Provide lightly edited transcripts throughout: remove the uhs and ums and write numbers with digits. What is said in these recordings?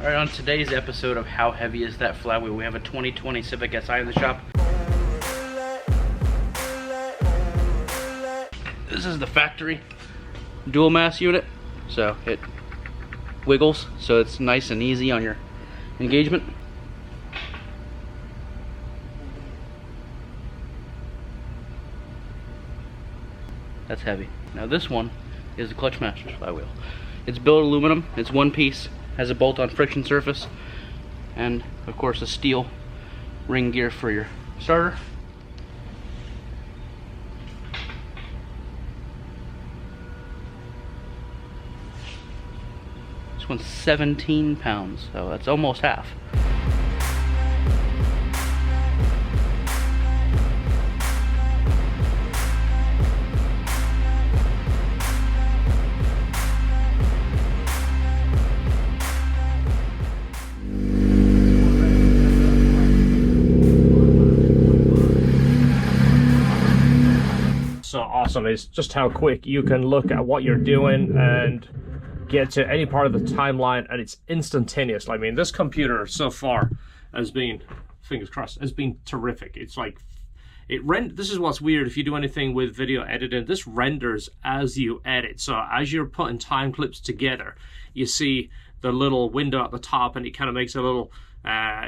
Alright, on today's episode of How Heavy Is That Flywheel, we have a 2020 Civic Si in the shop. This is the factory dual mass unit, so it wiggles, so it's nice and easy on your engagement. That's heavy. Now this one is the Clutch Master's flywheel. It's built aluminum, it's one piece, has a bolt-on friction surface, and of course a steel ring gear for your starter. This one's 17 pounds, so that's almost half. So awesome is just how quick you can look at what you're doing and get to any part of the timeline, and it's instantaneous. I mean, this computer so far has been, fingers crossed, has been terrific. It's like this is what's weird if you do anything with video editing. This renders as you edit. So as you're putting time clips together, you see the little window at the top, and it kind of makes a little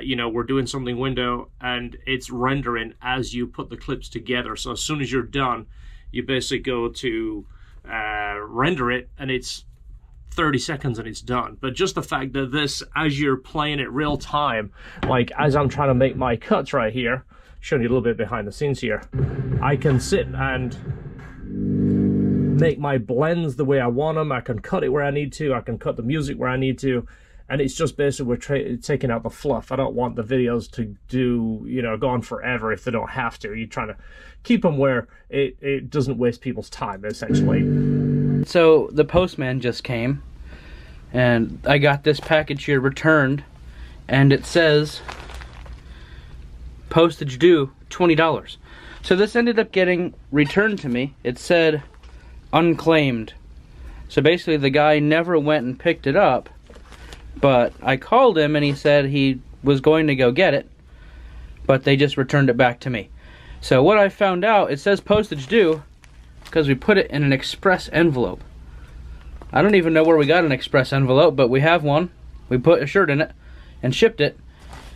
you know, we're doing something window, and it's rendering as you put the clips together. So as soon as you're done, you basically go to render it, and it's 30 seconds and it's done. But just the fact that this, as you're playing it real time, like as I'm trying to make my cuts right here, showing you a little bit behind the scenes here, I can sit and make my blends the way I want them. I can cut it where I need to, I can cut the music where I need to, and it's just basically we're taking out the fluff. I don't want the videos to do, you know, go on forever if they don't have to. You're trying to keep them where it doesn't waste people's time, essentially. So the postman just came, and I got this package here returned, and it says postage due $20. So this ended up getting returned to me. It said unclaimed. So basically the guy never went and picked it up, but I called him and he said he was going to go get it, but they just returned it back to me. So what I found out, it says postage due because we put it in an express envelope. I don't even know where we got an express envelope, but we have one. We put a shirt in it and shipped it,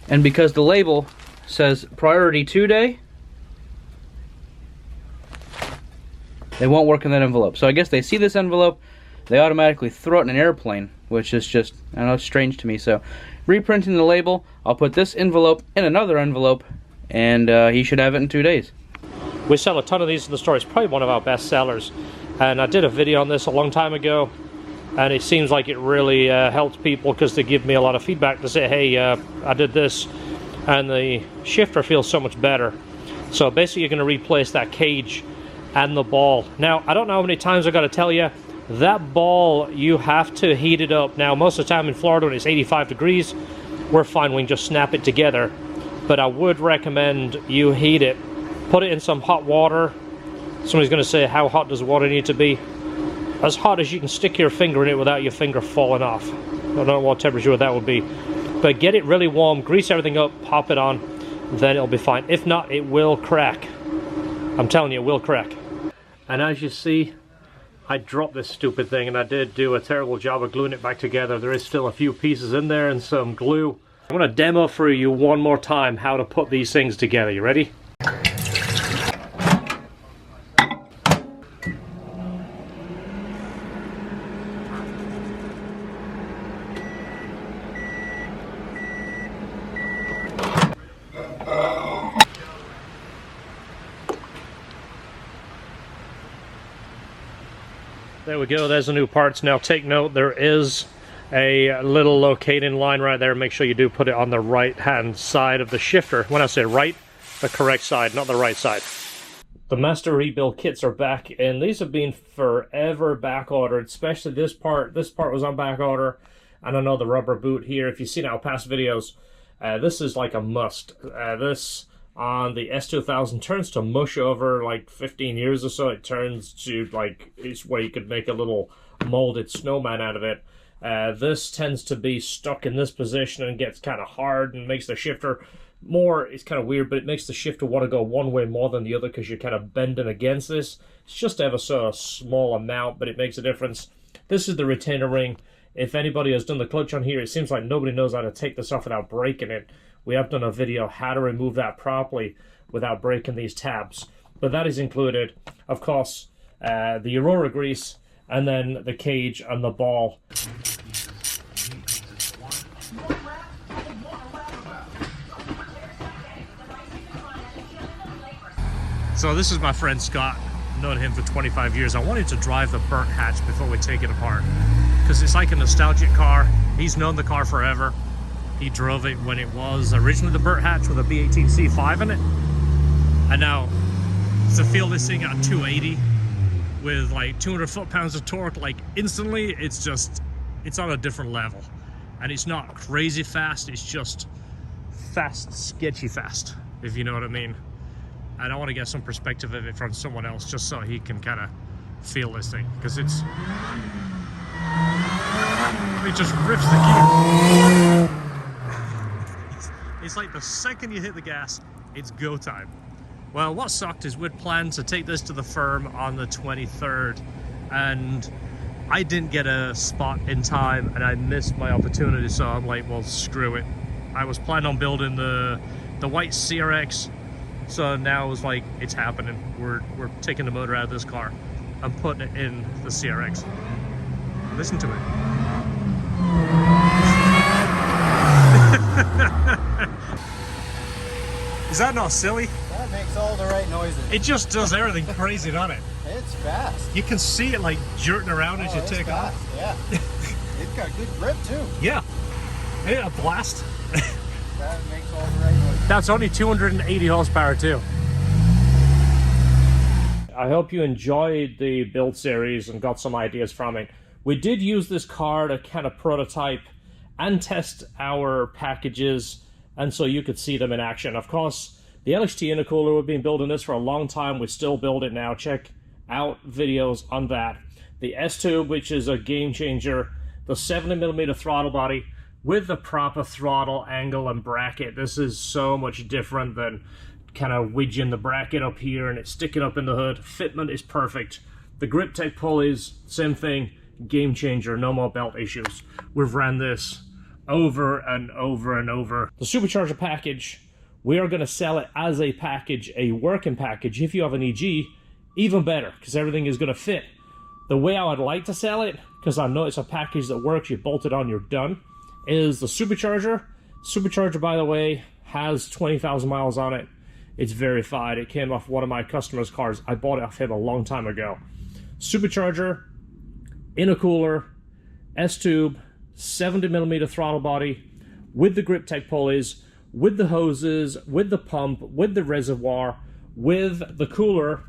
and because the label says priority 2-day, they won't work in that envelope. So I guess they see this envelope, they automatically throw it in an airplane, which is just, I know, it's strange to me. So reprinting the label, I'll put this envelope in another envelope, and he should have it in 2 days. We sell a ton of these in the store. It's probably one of our best sellers, and I did a video on this a long time ago, and it seems like it really helps people because they give me a lot of feedback to say, hey, I did this and the shifter feels so much better. So basically you're going to replace that cage and the ball. Now, I don't know how many times I've got to tell you, that ball, you have to heat it up. Now, most of the time in Florida when it's 85 degrees, we're fine, we can just snap it together. But I would recommend you heat it. Put it in some hot water. Somebody's going to say, how hot does water need to be? As hot as you can stick your finger in it without your finger falling off. I don't know what temperature that would be. But get it really warm, grease everything up, pop it on, then it'll be fine. If not, it will crack. I'm telling you, it will crack. And as you see, I dropped this stupid thing, and I did do a terrible job of gluing it back together. There is still a few pieces in there and some glue. I'm going to demo for you one more time how to put these things together. You ready? There we go, there's the new parts. Now take note, there is a little locating line right there. Make sure you do put it on the right hand side of the shifter. When I say right, the correct side, not the right side. The master rebuild kits are back, and these have been forever back ordered, especially this part. This part was on back order, and I know the rubber boot here, if you've seen our past videos, this is like a must. This on the S2000 turns to mush over like 15 years or so. It turns to like, it's where you could make a little molded snowman out of it. This tends to be stuck in this position and gets kind of hard and makes the shifter more, it's kind of weird, but it makes the shifter want to go one way more than the other because you're kind of bending against this. It's just ever so a small amount, but it makes a difference. This is the retainer ring. If anybody has done the clutch on here, it seems like nobody knows how to take this off without breaking it. We have done a video how to remove that properly without breaking these tabs. But that is included, of course, the Aurora grease, and then the cage and the ball. So this is my friend Scott. I've known him for 25 years. I wanted to drive the Bert hatch before we take it apart, because it's like a nostalgic car. He's known the car forever. He drove it when it was originally the Bert hatch with a B18 C5 in it. And now to feel this thing at 280 with like 200 foot-pounds of torque, like instantly, it's on a different level. And it's not crazy fast, it's just fast, sketchy fast, if you know what I mean. And I want to get some perspective of it from someone else just so he can kind of feel this thing, because it just rips the gear. It's like the second you hit the gas, it's go time. Well, what sucked is we'd planned to take this to the firm on the 23rd, and I didn't get a spot in time and I missed my opportunity, so I'm like, well, screw it. I was planning on building the White CRX, so now it's like, it's happening. We're taking the motor out of this car and putting it in the CRX. Listen to it. Is that not silly? That makes all the right noises. It just does everything crazy, doesn't it? It's fast. You can see it like jerking around as you take off. Yeah. It's got good grip too. Yeah. Yeah, a blast. That makes all the right noises. That's only 280 horsepower too. I hope you enjoyed the build series and got some ideas from it. We did use this car to kind of prototype and test our packages, and so you could see them in action. Of course, the LHT intercooler, we've been building this for a long time. We still build it now. Check out videos on that. The S-Tube, which is a game changer. The 70mm throttle body with the proper throttle angle and bracket. This is so much different than kind of wedging the bracket up here and it's sticking up in the hood. Fitment is perfect. The grip tech pulleys, same thing. Game changer, no more belt issues. We've ran this over and over and over. The Supercharger package, we are going to sell it as a package, a working package. If you have an EG, even better, because everything is going to fit. The way I would like to sell it, because I know it's a package that works, you bolt it on, you're done, is the Supercharger. Supercharger, by the way, has 20,000 miles on it. It's verified. It came off one of my customers' cars. I bought it off him a long time ago. Supercharger, intercooler, S-Tube, 70mm throttle body, with the grip tech pulleys, with the hoses, with the pump, with the reservoir, with the cooler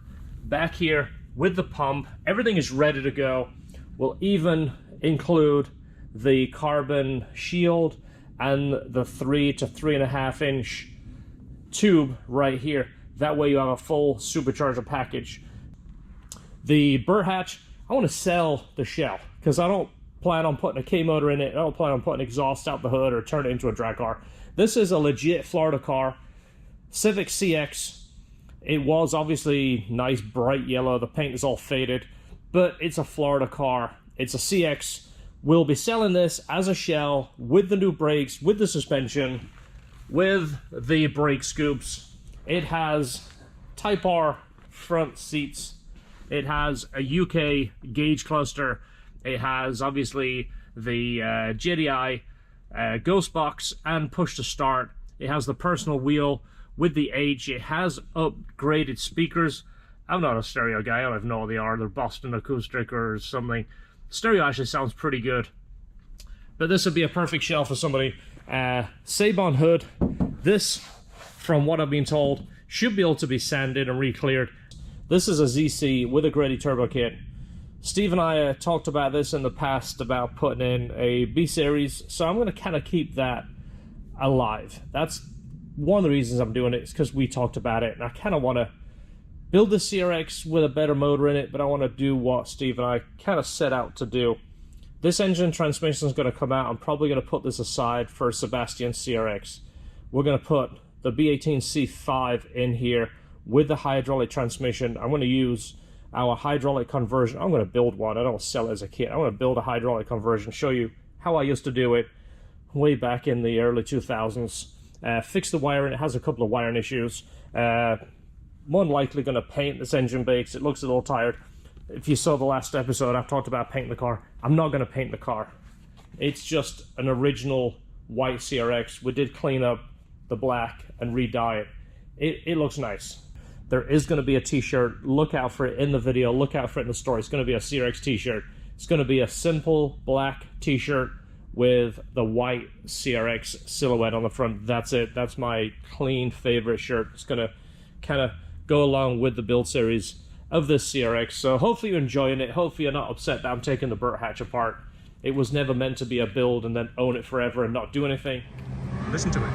back here, with the pump. Everything is ready to go. We'll even include the carbon shield and the 3 to 3.5 inch tube right here. That way you have a full Supercharger package. The Bert hatch, I want to sell the shell because I don't plan on putting a K motor in it. I don't plan on putting exhaust out the hood or turn it into a drag car. This is a legit Florida car, Civic CX. It was obviously nice bright yellow. The paint is all faded, but it's a Florida car. It's a CX. We'll be selling this as a shell with the new brakes, with the suspension, with the brake scoops. It has Type R front seats. It has a UK gauge cluster. It has obviously the JDI ghost box and push to start. It has the personal wheel with the H. It has upgraded speakers. I'm not a stereo guy. I don't even know what they are. They're Boston Acoustic or something. Stereo actually sounds pretty good. But this would be a perfect shell for somebody. Sabon hood. This, from what I've been told, should be able to be sanded and re-cleared. This is a ZC with a Grady turbo kit. Steve and I talked about this in the past about putting in a B-Series, so I'm going to kind of keep that alive. That's one of the reasons I'm doing it, is because we talked about it, and I kind of want to build the CRX with a better motor in it, but I want to do what Steve and I kind of set out to do. This engine transmission is going to come out. I'm probably going to put this aside for Sebastian CRX. We're going to put the B18 C5 in here with the hydraulic transmission. I'm going to use our hydraulic conversion. I'm going to build one. I don't sell it as a kit. I'm going to build a hydraulic conversion, show you how I used to do it way back in the early 2000s. Fix the wiring. It has a couple of wiring issues. More than likely going to paint this engine bay because it looks a little tired. If you saw the last episode, I've talked about painting the car. I'm not going to paint the car. It's just an original white CRX. We did clean up the black and re-dye it. It looks nice. There is going to be a t-shirt. Look out for it in the video. Look out for it in the store. It's going to be a CRX t-shirt. It's going to be a simple black t-shirt with the white CRX silhouette on the front. That's it. That's my clean favorite shirt. It's going to kind of go along with the build series of this CRX. So hopefully you're enjoying it. Hopefully you're not upset that I'm taking the Bert hatch apart. It was never meant to be a build and then own it forever and not do anything. Listen to it.